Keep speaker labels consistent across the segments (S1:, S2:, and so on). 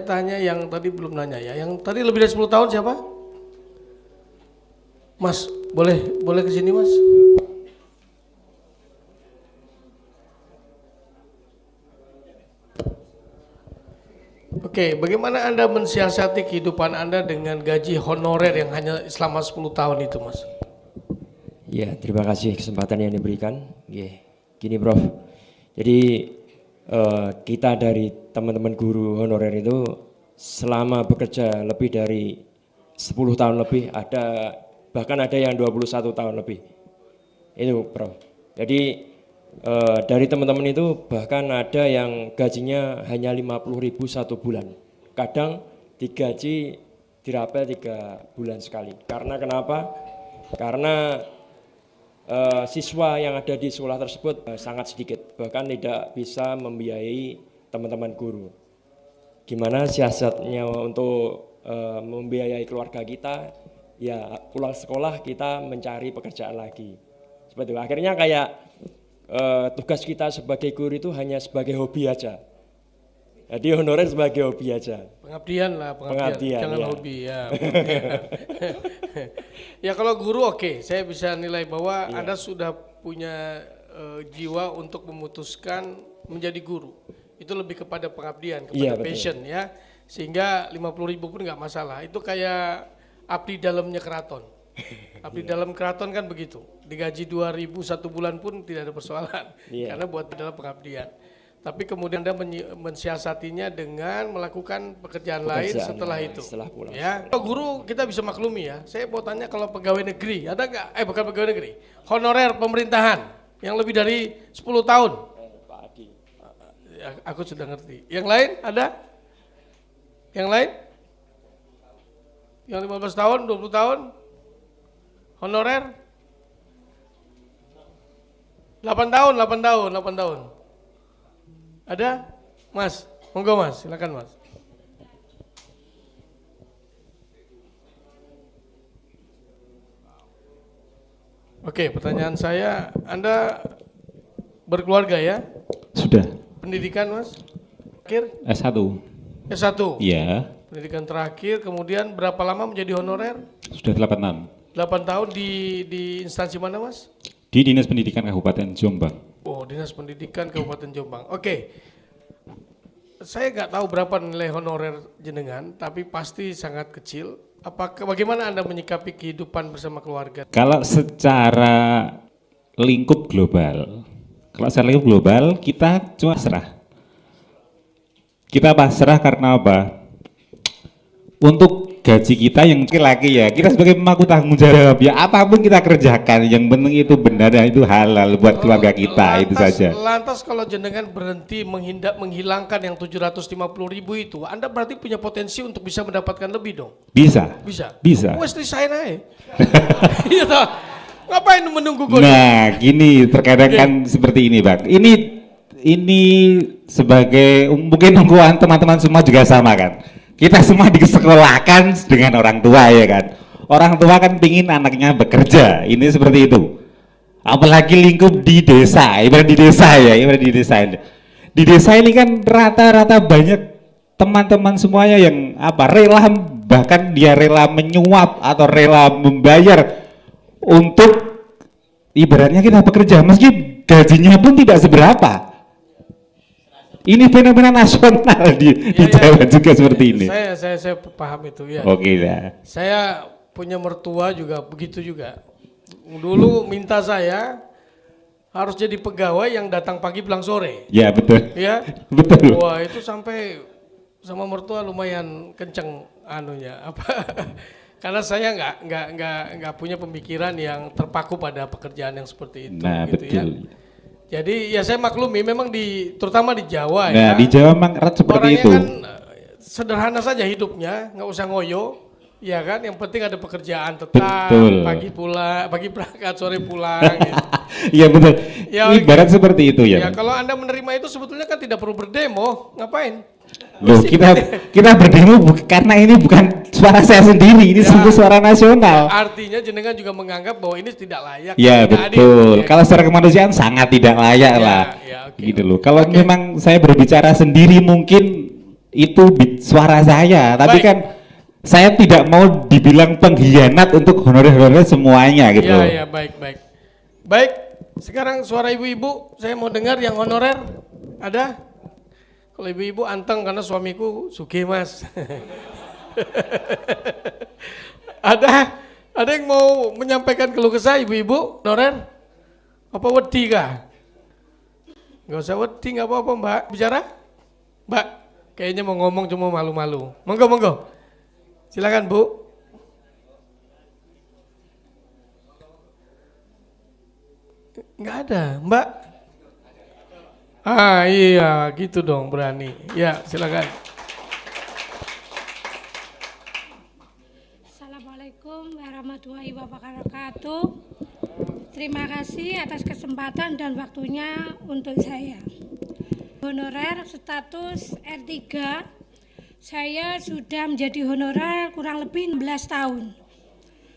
S1: tanya yang tadi belum nanya ya. Yang tadi lebih dari 10 tahun siapa? Mas, boleh ke sini Mas. Oke, bagaimana Anda mensiasati kehidupan Anda dengan gaji honorer yang hanya selama 10 tahun itu, Mas?
S2: Ya, terima kasih kesempatan yang diberikan. Gini Prof, jadi kita dari teman-teman guru honorer itu selama bekerja lebih dari 10 tahun lebih, bahkan ada yang 21 tahun lebih. Itu Prof. Jadi dari teman-teman itu bahkan ada yang gajinya hanya 50.000 satu bulan. Kadang digaji dirapel 3 bulan sekali. Karena kenapa? Karena siswa yang ada di sekolah tersebut sangat sedikit, bahkan tidak bisa membiayai teman-teman guru. Gimana siasatnya untuk membiayai keluarga kita? Ya pulang sekolah kita mencari pekerjaan lagi. Seperti itu. Akhirnya kayak tugas kita sebagai guru itu hanya sebagai hobi aja. Jadi honorer sebagai hobi aja.
S1: Pengabdian lah, pengabdian. Jangan ya. Hobi ya. Ya kalau guru oke, saya bisa nilai bahwa Anda sudah punya jiwa untuk memutuskan menjadi guru. Itu lebih kepada pengabdian, kepada passion ya. Sehingga 50.000 pun nggak masalah. Itu kayak abdi dalamnya keraton. Abdi dalam keraton kan begitu. Digaji 2.000 satu bulan pun tidak ada persoalan. Karena buat dalam pengabdian. Tapi kemudian Anda mensiasatinya dengan melakukan pekerjaan lain setelah itu. Setelah pulang. Ya. Kalau guru kita bisa maklumi ya. Saya mau tanya kalau pegawai negeri, ada nggak? Bukan pegawai negeri. Honorer pemerintahan yang lebih dari 10 tahun.
S2: Pak Adi.
S1: Ya, aku sudah ngerti. Yang lain ada? Yang lain? Yang 15 tahun, 20 tahun? Honorer? 8 tahun. Ada? Mas, monggo Mas, silakan Mas. Oke, pertanyaan saya, Anda berkeluarga ya?
S3: Sudah.
S1: Pendidikan Mas? Akhir?
S3: S1.
S1: S1?
S3: Iya.
S1: Pendidikan terakhir, kemudian berapa lama menjadi honorer?
S3: Sudah 86.
S1: 8 tahun di instansi mana Mas?
S3: Di Dinas Pendidikan Kabupaten Jombang.
S1: Oh, Dinas Pendidikan Kabupaten Jombang. Oke. Saya nggak tahu berapa nilai honorer jenengan, tapi pasti sangat kecil. Bagaimana Anda menyikapi kehidupan bersama keluarga?
S3: Kalau secara lingkup global, kita cuma pasrah. Kita pasrah karena apa? Untuk gaji kita yang laki-laki ya, kita sebagai pemangku tanggung jawab ya, apapun kita kerjakan, yang penting itu benar dan itu halal buat keluarga kita, itu saja.
S1: Lantas kalau jenengan berhenti menghilangkan yang 750.000 itu, Anda berarti punya potensi untuk bisa mendapatkan lebih dong?
S3: Bisa.
S1: Oh, istri saya naik. Iya toh. Ngapain menunggu gue?
S3: Nah, gini terkadang kan seperti ini, Bang. Ini sebagai mungkin teman-teman semua juga sama kan. Kita semua disekolahkan dengan orang tua ya kan. Orang tua kan pingin anaknya bekerja, ini seperti itu. Apalagi lingkup di desa, ibarat di desa. Di desa ini kan rata-rata banyak teman-teman semuanya yang rela, bahkan dia rela menyuap atau rela membayar untuk ibaratnya kita bekerja, meski gajinya pun tidak seberapa. Ini fenomena nasional di Jawa juga seperti ini.
S1: Saya paham itu ya.
S3: Oke lah.
S1: Saya punya mertua juga begitu juga. Dulu minta saya harus jadi pegawai yang datang pagi pulang sore.
S3: Ya betul.
S1: Ya.
S3: Betul.
S1: Wah itu sampai sama mertua lumayan kenceng anunya apa? Karena saya nggak punya pemikiran yang terpaku pada pekerjaan yang seperti itu.
S3: Nah
S1: gitu
S3: betul.
S1: Ya. Jadi ya saya maklumi memang terutama di Jawa
S3: ya. Nah di Jawa memang erat seperti
S1: orangnya
S3: itu.
S1: Kan sederhana saja hidupnya, nggak usah ngoyo, ya kan. Yang penting ada pekerjaan tetap,
S3: betul.
S1: Pagi berangkat, sore pulang. Gitu.
S3: Iya betul.
S1: Ya,
S3: ibarat seperti itu ya.
S1: Ya kalau Anda menerima itu sebetulnya kan tidak perlu berdemo, ngapain?
S3: Loh kita berdemo karena ini bukan suara saya sendiri, ini sungguh suara nasional.
S1: Artinya jenengan juga menganggap bahwa ini tidak layak.
S3: Ya betul. Kalau secara kemanusiaan sangat tidak layak lah.
S1: Okay,
S3: gitu loh. Kalau memang saya berbicara sendiri mungkin itu suara saya, tapi
S1: Baik.
S3: kan saya tidak mau dibilang pengkhianat untuk honorer-honorer semuanya gitu.
S1: Iya, baik. Baik, sekarang suara ibu-ibu, saya mau dengar yang honorer. Ada? Kalau ibu-ibu anteng karena suamiku sugih, Mas. Ada yang mau menyampaikan keluh kesah ibu-ibu honorer? Apa wedi kah? Nggak usah wedi, nggak apa-apa Mbak. Bicara? Mbak, kayaknya mau ngomong cuma malu-malu. Monggo. Silakan Bu. Nggak ada, Mbak. Iya, gitu dong berani. Ya, silakan.
S4: Assalamualaikum warahmatullahi wabarakatuh. Terima kasih atas kesempatan dan waktunya untuk saya. Honorer status R3, saya sudah menjadi honorer kurang lebih 16 tahun.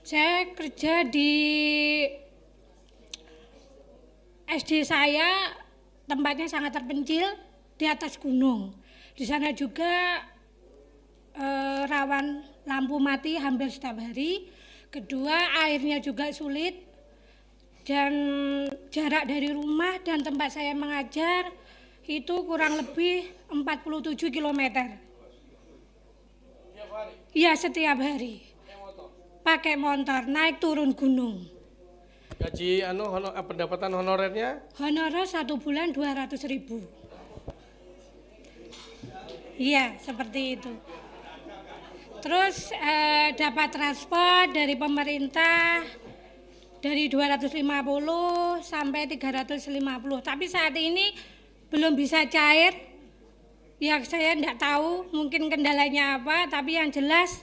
S4: Saya kerja di SD saya, tempatnya sangat terpencil di atas gunung. Di sana juga rawan lampu mati hampir setiap hari. Kedua, airnya juga sulit, dan jarak dari rumah dan tempat saya mengajar itu kurang lebih 47 km. Iya, setiap hari. Pakai motor, naik turun gunung.
S1: Gaji pendapatan honorernya?
S4: Honorer 1 bulan 200.000. Iya, seperti itu. Terus dapat transport dari pemerintah dari 250 sampai 350. Tapi saat ini belum bisa cair. Ya saya tidak tahu mungkin kendalanya apa, tapi yang jelas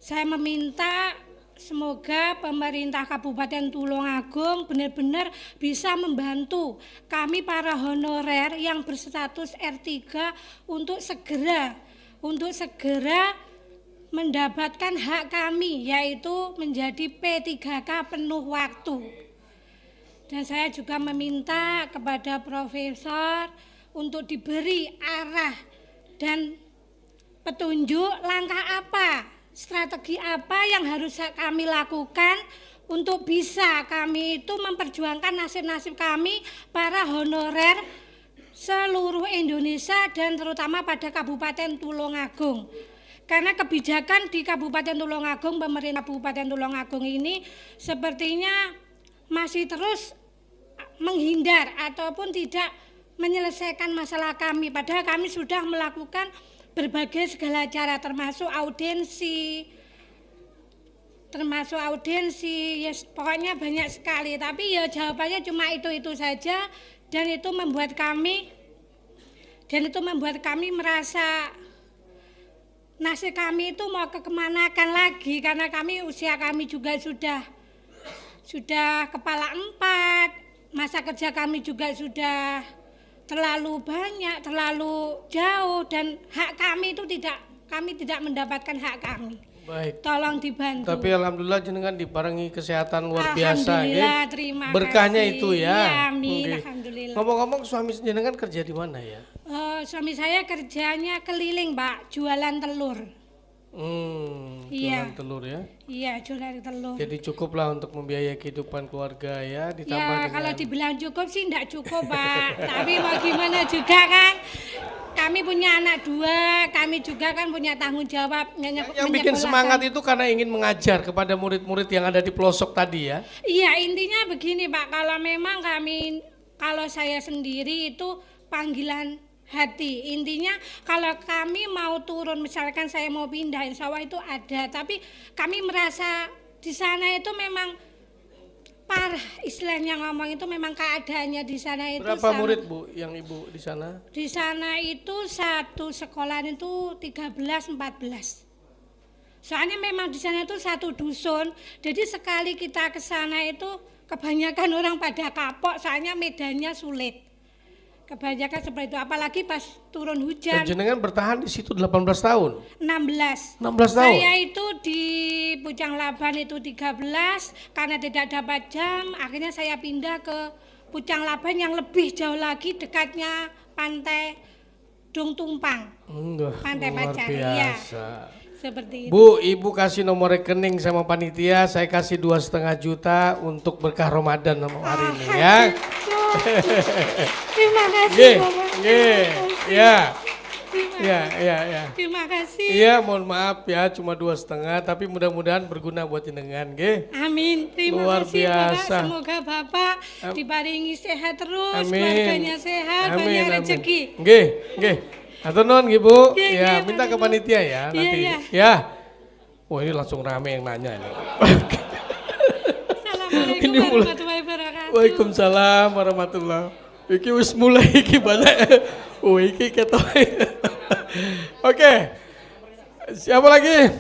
S4: saya meminta semoga pemerintah Kabupaten Tulungagung benar-benar bisa membantu kami para honorer yang berstatus R3 untuk segera mendapatkan hak kami, yaitu menjadi P3K penuh waktu. Dan saya juga meminta kepada profesor untuk diberi arah dan petunjuk langkah apa, strategi apa yang harus kami lakukan untuk bisa kami itu memperjuangkan nasib-nasib kami para honorer seluruh Indonesia dan terutama pada Kabupaten Tulungagung. Karena kebijakan di Kabupaten Tulungagung, pemerintah Kabupaten Tulungagung ini sepertinya masih terus menghindar ataupun tidak menyelesaikan masalah kami. Padahal kami sudah melakukan berbagai segala cara termasuk audiensi, yes, pokoknya banyak sekali. Tapi ya jawabannya cuma itu saja, dan itu membuat kami merasa nasib kami itu mau kemanakan lagi, karena usia kami juga sudah kepala 4, masa kerja kami juga sudah terlalu banyak, terlalu jauh, dan hak kami itu kami tidak mendapatkan hak kami.
S1: Baik.
S4: Tolong dibantu.
S1: Tapi alhamdulillah jenengan diparingi kesehatan luar biasa.
S4: Alhamdulillah, terima
S1: berkahnya
S4: kasih.
S1: itu ya.
S4: Ya, amin,
S1: Okay.
S4: alhamdulillah.
S1: Ngomong-ngomong, suami jenengan kerja di mana ya?
S4: Suami saya kerjanya keliling, Pak, jualan telur.
S1: Jualan telur ya.
S4: Iya, jualan telur.
S1: Jadi cukuplah untuk membiayai kehidupan keluarga ya, ditambah
S4: Ya,
S1: dengan
S4: kalau dibilang cukup sih enggak cukup, Pak. Tapi mau gimana juga kan? Kami punya anak 2, kami juga kan punya tanggung jawab.
S1: yang bikin semangat itu karena ingin mengajar kepada murid-murid yang ada di pelosok tadi ya.
S4: Iya, intinya begini, Pak. Kalau saya sendiri itu panggilan hati. Intinya kalau kami mau turun, misalkan saya mau pindah, insya Allah itu ada. Tapi kami merasa di sana itu memang parah, istilahnya ngomong itu memang keadaannya di sana itu.
S1: Berapa murid Bu yang Ibu di sana?
S4: Di sana itu satu sekolah itu 13-14. Soalnya memang di sana itu satu dusun. Jadi sekali kita ke sana itu kebanyakan orang pada kapok, soalnya medannya sulit. Kebanyakan seperti itu, apalagi pas turun hujan.
S1: Dan jenengan bertahan di situ 18 tahun?
S4: 16
S1: tahun?
S4: Saya itu di Pucang Laban itu 13, karena tidak dapat jam, akhirnya saya pindah ke Pucang Laban yang lebih jauh lagi, dekatnya pantai Gedung Tumpang, Pantai
S1: Luar
S4: Pacar. Iya,
S1: biasa.
S4: seperti itu.
S1: Bu, ibu kasih nomor rekening sama panitia, saya kasih 2,5 juta untuk berkah Ramadan hari ini ya.
S4: Terima kasih
S1: Nggih,
S4: Bapak.
S1: nggih, ya. Ya.
S4: Terima kasih.
S1: Iya, mohon maaf ya, cuma 2,5, tapi mudah-mudahan berguna buat jenengan, nggih.
S4: Amin. Terima
S1: Luar
S4: kasih
S1: biasa.
S4: Bapak. Semoga Bapak diparingi sehat terus,
S1: Amin.
S4: keluarganya sehat, banyak rezeki.
S1: Nggih. Atur nuhun nggih, Bu.
S4: Iya,
S1: Ya,
S4: iya,
S1: minta ke
S4: Pak.
S1: panitia ya
S4: Iya,
S1: nanti.
S4: iya.
S1: Ya. Wah, ini langsung rame yang nanya ini.
S4: Assalamualaikum
S1: Ini mulai-
S4: warahmatullahi wabarakatuh.
S1: Waalaikumsalam warahmatullahi. Iki wis mulai iki banyak. Oh, iki ketok. Oke. Siapa lagi?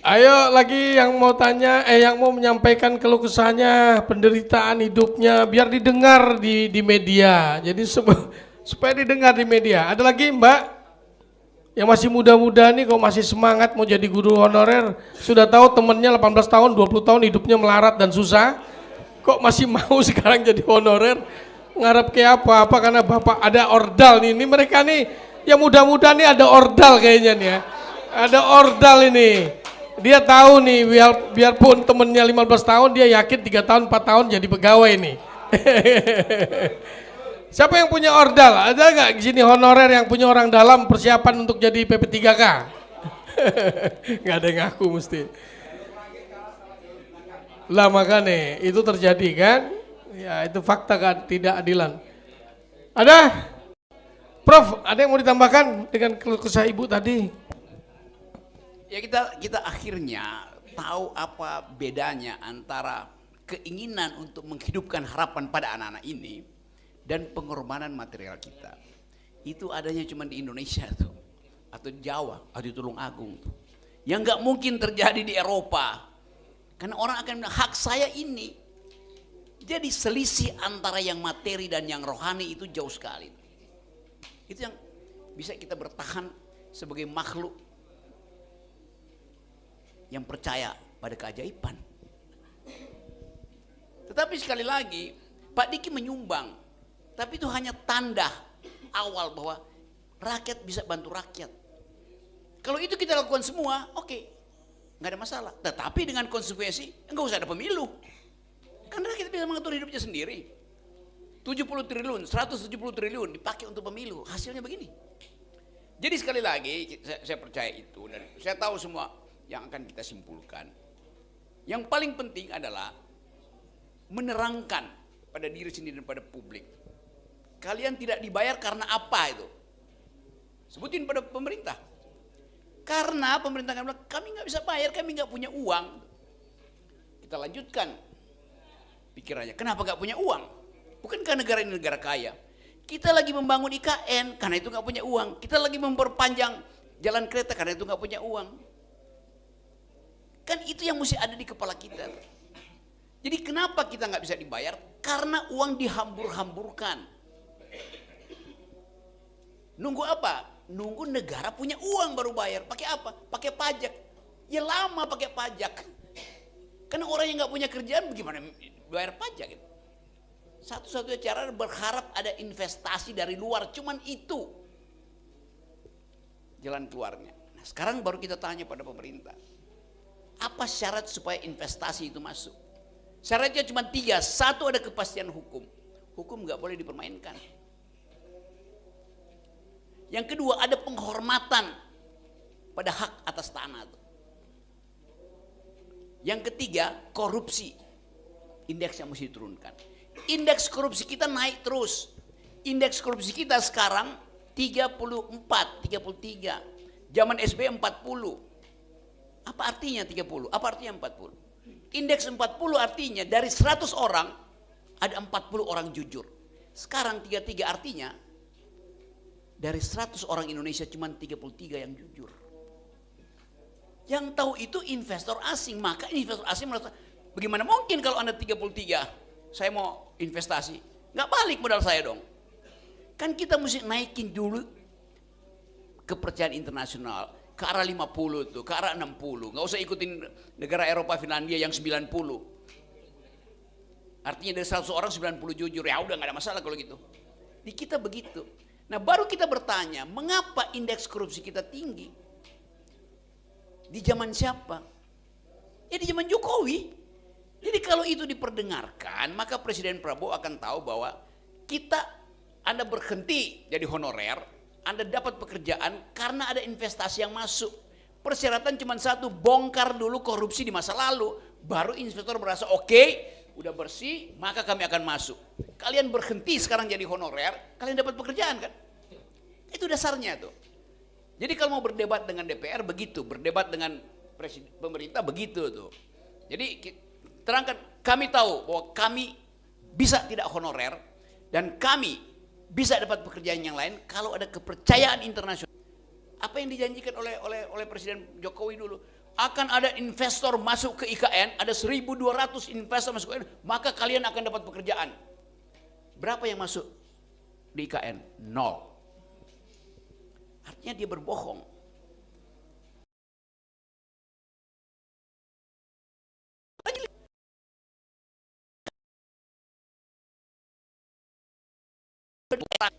S1: Ayo lagi yang mau tanya, yang mau menyampaikan keluh kesahnya, penderitaan hidupnya, biar didengar di media. Jadi supaya didengar di media. Ada lagi Mbak? Yang masih muda-muda nih kok masih semangat mau jadi guru honorer, sudah tahu temennya 18 tahun, 20 tahun hidupnya melarat dan susah, kok masih mau sekarang jadi honorer, ngarep kayak apa karena bapak ada ordal nih, ini mereka nih yang muda-muda nih ada ordal kayaknya nih ya, ada ordal ini, dia tahu nih biarpun temennya 15 tahun dia yakin 3 tahun 4 tahun jadi pegawai nih. Siapa yang punya ordal? Ada nggak di sini honorer yang punya orang dalam persiapan untuk jadi PP3K? Nggak ada yang ngaku mesti. Lah makanya itu terjadi kan? Ya itu fakta kan, tidak adilan. Ada? Prof, ada yang mau ditambahkan dengan keluh kesah ibu tadi?
S5: Ya kita akhirnya tahu apa bedanya antara keinginan untuk menghidupkan harapan pada anak-anak ini dan pengorbanan material kita. Itu adanya cuma di Indonesia tuh, atau di Jawa, atau di Tulungagung tuh. Yang nggak mungkin terjadi di Eropa. Karena orang akan bilang hak saya ini. Jadi selisih antara yang materi dan yang rohani itu jauh sekali. Itu yang bisa kita bertahan sebagai makhluk yang percaya pada keajaiban. Tetapi sekali lagi Pak Diki menyumbang, tapi itu hanya tanda awal bahwa rakyat bisa bantu rakyat. Kalau itu kita lakukan semua, oke, nggak ada masalah. Tetapi dengan konsekuensi, nggak usah ada pemilu. Karena rakyat bisa mengatur hidupnya sendiri. 70 triliun, 170 triliun dipakai untuk pemilu, hasilnya begini. Jadi sekali lagi, saya percaya itu, dan saya tahu semua yang akan kita simpulkan. Yang paling penting adalah menerangkan pada diri sendiri dan pada publik. Kalian tidak dibayar karena apa itu? Sebutin pada pemerintah. Karena pemerintah akan bilang, kami nggak bisa bayar, kami nggak punya uang. Kita lanjutkan pikirannya. Kenapa nggak punya uang? Bukankah negara ini negara kaya? Kita lagi membangun IKN, karena itu nggak punya uang. Kita lagi memperpanjang jalan kereta, karena itu nggak punya uang. Kan itu yang mesti ada di kepala kita. Jadi kenapa kita nggak bisa dibayar? Karena uang dihambur-hamburkan. Nunggu apa? Nunggu negara punya uang baru bayar. Pakai apa? Pakai pajak. Ya lama pakai pajak. Karena orang yang nggak punya kerjaan bagaimana bayar pajak gitu. Satu-satunya cara berharap ada investasi dari luar, cuman itu jalan keluarnya. Nah, sekarang baru kita tanya pada pemerintah. Apa syarat supaya investasi itu masuk? Syaratnya cuma 3. 1, ada kepastian hukum. Hukum nggak boleh dipermainkan. Yang kedua, ada penghormatan pada hak atas tanah. Yang ketiga, korupsi. Indeks yang mesti diturunkan. Indeks korupsi kita naik terus. Indeks korupsi kita sekarang 34, 33. Zaman SBY 40. Apa artinya 30? Apa artinya 40? Indeks 40 artinya dari 100 orang ada 40 orang jujur. Sekarang 33 artinya dari 100 orang Indonesia cuma 33 yang jujur. Yang tahu itu investor asing. Maka investor asing merasa, bagaimana mungkin kalau Anda 33, saya mau investasi. Nggak balik modal saya dong. Kan kita mesti naikin dulu kepercayaan internasional. Ke arah 50 tuh, ke arah 60. Nggak usah ikutin negara Eropa, Finlandia yang 90. Artinya dari 100 orang 90 jujur. Ya udah nggak ada masalah kalau gitu. Di kita begitu. Nah baru kita bertanya, mengapa indeks korupsi kita tinggi? Di zaman siapa? Ya di zaman Jokowi. Jadi kalau itu diperdengarkan, maka Presiden Prabowo akan tahu bahwa Anda berhenti jadi honorer, Anda dapat pekerjaan karena ada investasi yang masuk. Persyaratan cuma satu, bongkar dulu korupsi di masa lalu. Baru investor merasa oke, udah bersih, maka kami akan masuk. Kalian berhenti sekarang jadi honorer, kalian dapat pekerjaan kan? Itu dasarnya tuh. Jadi kalau mau berdebat dengan DPR begitu, berdebat dengan pemerintah begitu tuh. Jadi terangkan, kami tahu bahwa kami bisa tidak honorer dan kami bisa dapat pekerjaan yang lain kalau ada kepercayaan internasional. Apa yang dijanjikan oleh Presiden Jokowi dulu? Akan ada investor masuk ke IKN, ada 1.200 investor masuk ke IKN, maka kalian akan dapat pekerjaan. Berapa yang masuk di IKN? 0. Artinya dia berbohong.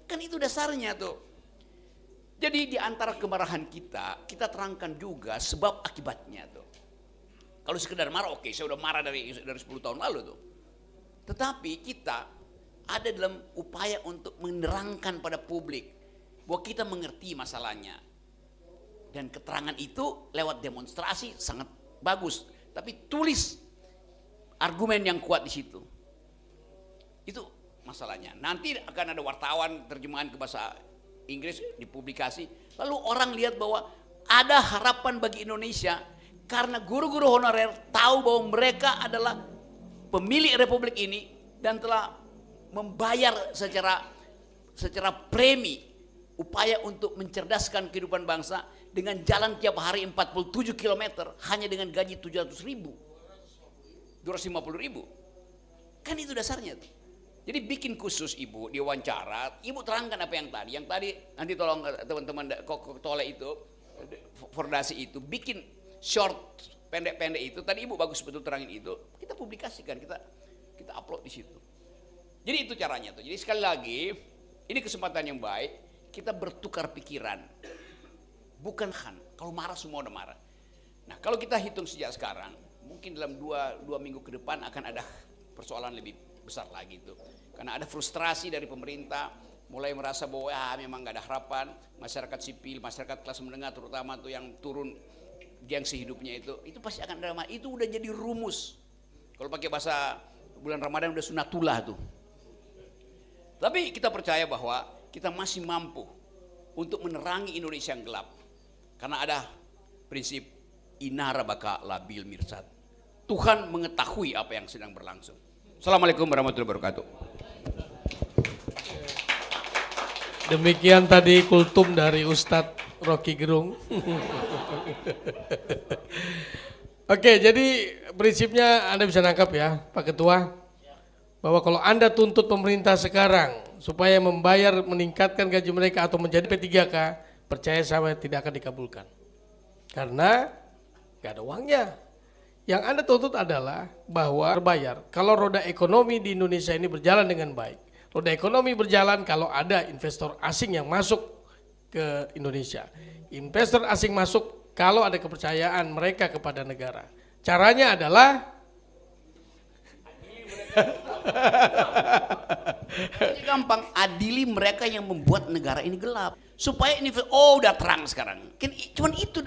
S5: Kan itu dasarnya tuh. Jadi di antara kemarahan kita terangkan juga sebab akibatnya tuh. Kalau sekedar marah, oke, saya udah marah dari 10 tahun lalu tuh. Tetapi kita ada dalam upaya untuk menerangkan pada publik bahwa kita mengerti masalahnya. Dan keterangan itu lewat demonstrasi sangat bagus. Tapi tulis argumen yang kuat di situ. Itu masalahnya. Nanti akan ada wartawan terjemahan ke bahasa Inggris dipublikasi. Lalu orang lihat bahwa ada harapan bagi Indonesia karena guru-guru honorer tahu bahwa mereka adalah pemilik republik ini dan telah membayar secara premi upaya untuk mencerdaskan kehidupan bangsa dengan jalan tiap hari 47 km hanya dengan gaji 700.000, 250.000. Kan itu dasarnya tuh. Jadi bikin khusus ibu diwawancara, ibu terangkan apa yang tadi nanti tolong teman-teman tole itu, Fordasi itu bikin short pendek-pendek itu. Tadi ibu bagus betul terangin itu, kita publikasikan, kita upload di situ. Jadi itu caranya tuh. Jadi sekali lagi ini kesempatan yang baik, kita bertukar pikiran, bukan kalau marah semua udah marah. Nah kalau kita hitung sejak sekarang, mungkin dalam dua minggu ke depan akan ada persoalan lebih besar lagi itu, karena ada frustrasi dari pemerintah, mulai merasa bahwa memang nggak ada harapan. Masyarakat sipil, masyarakat kelas menengah terutama tuh yang turun gengsi hidupnya itu pasti akan drama. Itu udah jadi rumus. Kalau pakai bahasa bulan Ramadan udah sunatullah tuh. Tapi kita percaya bahwa kita masih mampu untuk menerangi Indonesia yang gelap, karena ada prinsip inara baka labil mirsad. Tuhan mengetahui apa yang sedang berlangsung. Assalamualaikum warahmatullahi wabarakatuh.
S1: Demikian tadi kultum dari Ustadz Rocky Gerung. Oke, jadi prinsipnya Anda bisa nangkap ya Pak Ketua, bahwa kalau Anda tuntut pemerintah sekarang supaya membayar, meningkatkan gaji mereka atau menjadi P3K, percaya saya tidak akan dikabulkan. Karena gak ada uangnya. Yang Anda tuntut adalah bahwa berbayar kalau roda ekonomi di Indonesia ini berjalan dengan baik. Roda ekonomi berjalan kalau ada investor asing yang masuk ke Indonesia. Investor asing masuk kalau ada kepercayaan mereka kepada negara. Caranya adalah
S5: gampang, adili mereka yang membuat negara ini gelap. Supaya udah terang sekarang. Cuman itu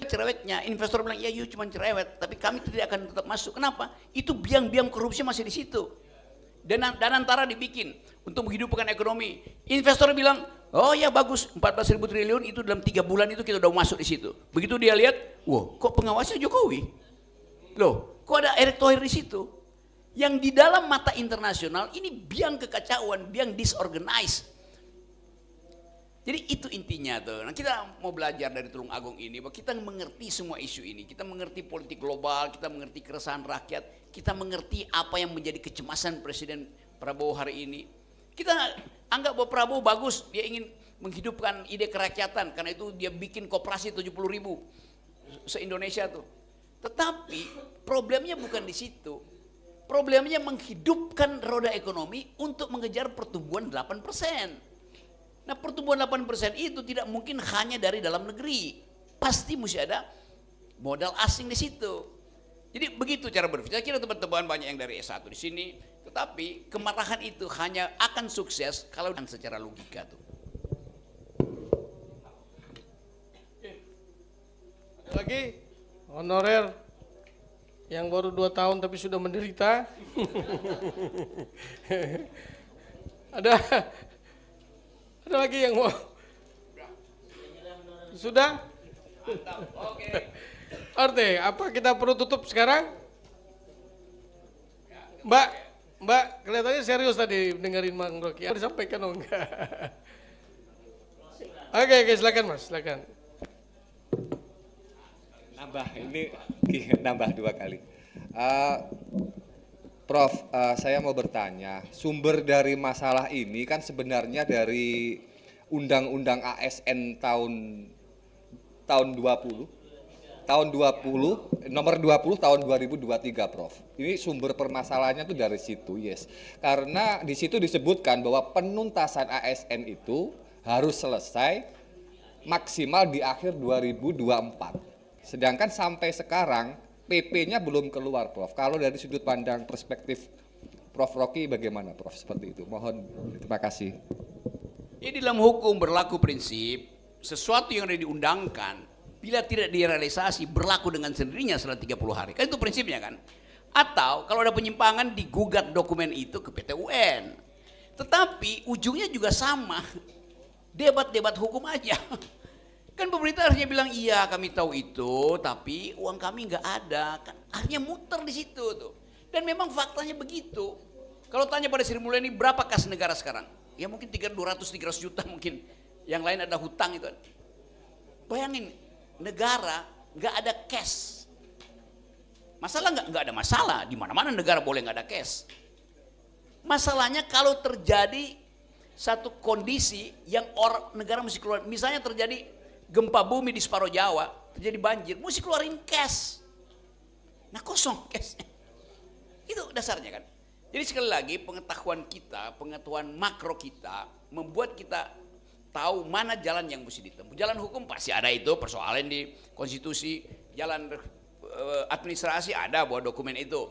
S5: cerewetnya. Investor bilang, ya you cuma cerewet, tapi kami tidak akan tetap masuk. Kenapa? Itu biang-biang korupsi masih di situ. Dan antara dibikin untuk menghidupkan ekonomi. Investor bilang, oh ya bagus, 14.000 triliun itu dalam 3 bulan itu kita udah masuk di situ. Begitu dia lihat, wah kok pengawasnya Jokowi? Loh, kok ada Erick Thohir di situ? Yang di dalam mata internasional ini biang kekacauan, biang disorganized. Jadi itu intinya tuh. Nah, kita mau belajar dari Tulung Agung ini bahwa kita mengerti semua isu ini. Kita mengerti politik global, kita mengerti keresahan rakyat, kita mengerti apa yang menjadi kecemasan Presiden Prabowo hari ini. Kita anggap bahwa Prabowo bagus, dia ingin menghidupkan ide kerakyatan, karena itu dia bikin koperasi 70.000 se-Indonesia tuh. Tetapi problemnya bukan di situ. Problemnya menghidupkan roda ekonomi untuk mengejar pertumbuhan 8%. Nah, pertumbuhan 8% itu tidak mungkin hanya dari dalam negeri. Pasti mesti ada modal asing di situ. Jadi begitu cara berpikir. Saya kira teman-teman banyak yang dari S1 di sini, tetapi kemarahan itu hanya akan sukses kalau secara logika tuh.
S1: Ada lagi honorer yang baru 2 tahun tapi sudah menderita. Ada lagi yang mau? Sudah?
S5: Oke.
S1: Arte, apa kita perlu tutup sekarang? Mbak, kelihatannya serius tadi dengerin Mang Rocky. Ada disampaikan oh enggak? Oke, silakan Mas, silakan.
S6: Nambah 2 kali. Prof, saya mau bertanya, sumber dari masalah ini kan sebenarnya dari Undang-Undang ASN tahun 20 nomor 20 tahun 2023, Prof. Ini sumber permasalahannya tuh dari situ, yes. Karena di situ disebutkan bahwa penuntasan ASN itu harus selesai maksimal di akhir 2024. Sedangkan sampai sekarang PP-nya belum keluar, Prof. Kalau dari sudut pandang perspektif Prof. Rocky bagaimana, Prof? Seperti itu. Mohon, terima kasih.
S5: Di dalam hukum berlaku prinsip sesuatu yang sudah diundangkan bila tidak direalisasi berlaku dengan sendirinya setelah 30 hari. Kan itu prinsipnya kan. Atau kalau ada penyimpangan digugat dokumen itu ke PT UN. Tetapi ujungnya juga sama. Debat-debat hukum aja. Kan pemerintah harusnya bilang iya kami tahu itu, tapi uang kami nggak ada. Kan akhirnya muter di situ tuh. Dan memang faktanya begitu. Kalau tanya pada Sri Mulyani berapa kas negara sekarang? Ya mungkin 200-300 juta mungkin. Yang lain ada hutang itu. Bayangin negara nggak ada cash. Masalah nggak ada masalah. Di mana-mana negara boleh nggak ada cash. Masalahnya kalau terjadi satu kondisi yang negara mesti keluar. Misalnya terjadi gempa bumi di separuh Jawa, terjadi banjir, mesti keluarin cash. Nah kosong cashnya. Itu dasarnya kan. Jadi sekali lagi pengetahuan kita, pengetahuan makro kita, membuat kita tahu mana jalan yang mesti ditempuh. Jalan hukum pasti ada itu, persoalan di konstitusi, jalan administrasi ada bahwa dokumen itu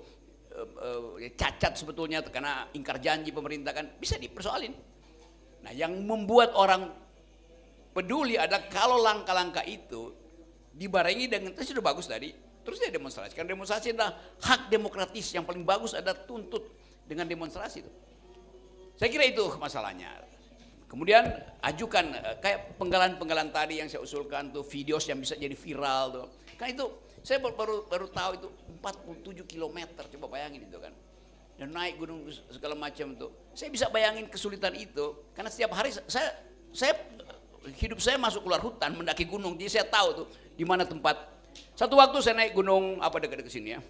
S5: cacat sebetulnya karena ingkar janji pemerintah kan, bisa dipersoalin. Nah yang membuat orang peduli adalah kalau langkah-langkah itu dibarengi dengan, itu sudah bagus tadi, terus dia demonstrasi. Karena demonstrasi adalah hak demokratis yang paling bagus, ada tuntut dengan demonstrasi itu. Saya kira itu masalahnya. Kemudian ajukan kayak penggalan-penggalan tadi yang saya usulkan tuh, video yang bisa jadi viral tuh. Kan itu saya baru tahu itu 47 km, coba bayangin itu kan. Dan naik gunung segala macam tuh. Saya bisa bayangin kesulitan itu karena setiap hari saya hidup saya masuk keluar hutan, mendaki gunung, jadi saya tahu tuh di mana tempat. Satu waktu saya naik gunung apa dekat-dekat sini ya,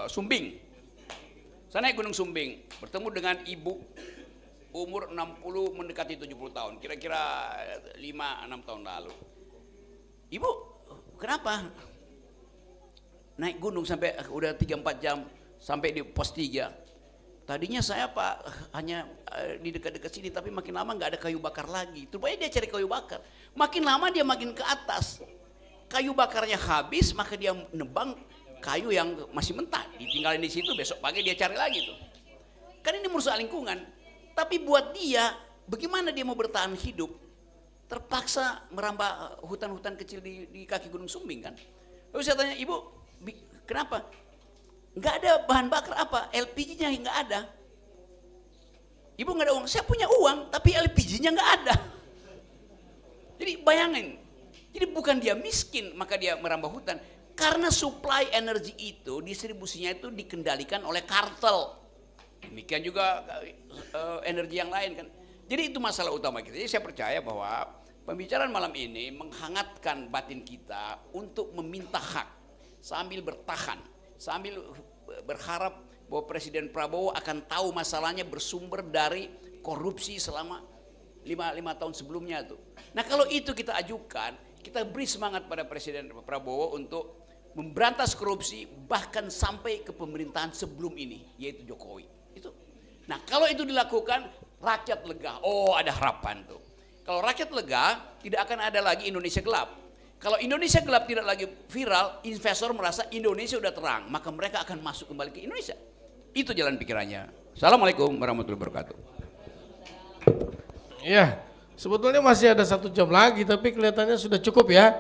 S5: Sumbing. Saya naik gunung Sumbing, bertemu dengan ibu umur 60 mendekati 70 tahun, kira-kira 5-6 tahun lalu. Ibu, kenapa? Naik gunung sampai udah 3-4 jam sampai di pos 3. Tadinya saya hanya di dekat-dekat sini, tapi makin lama nggak ada kayu bakar lagi. Terus dia cari kayu bakar. Makin lama dia makin ke atas. Kayu bakarnya habis, maka dia nebang kayu yang masih mentah. Ditinggalin di situ, besok pagi dia cari lagi tuh. Kan ini merusak lingkungan. Tapi buat dia, bagaimana dia mau bertahan hidup? Terpaksa merambah hutan-hutan kecil di kaki Gunung Sumbing kan. Lalu saya tanya, ibu, kenapa? Nggak ada bahan bakar apa, LPG-nya nggak ada. Ibu nggak ada uang, saya punya uang, tapi LPG-nya nggak ada. Jadi bayangin, jadi bukan dia miskin, maka dia merambah hutan. Karena supply energi itu, distribusinya itu dikendalikan oleh kartel. Demikian juga energi yang lain kan. Jadi itu masalah utama kita. Jadi saya percaya bahwa pembicaraan malam ini menghangatkan batin kita untuk meminta hak sambil bertahan. Sambil berharap bahwa Presiden Prabowo akan tahu masalahnya bersumber dari korupsi selama 5 tahun sebelumnya tuh. Nah kalau itu kita ajukan, kita beri semangat pada Presiden Prabowo untuk memberantas korupsi bahkan sampai ke pemerintahan sebelum ini, yaitu Jokowi. Itu. Nah, kalau itu dilakukan, rakyat lega. Oh, ada harapan tuh. Kalau rakyat lega, tidak akan ada lagi Indonesia gelap. Kalau Indonesia gelap tidak lagi viral, investor merasa Indonesia udah terang, maka mereka akan masuk kembali ke Indonesia. Itu jalan pikirannya. Assalamualaikum warahmatullahi wabarakatuh.
S1: Ya, sebetulnya masih ada 1 jam lagi, tapi kelihatannya sudah cukup ya.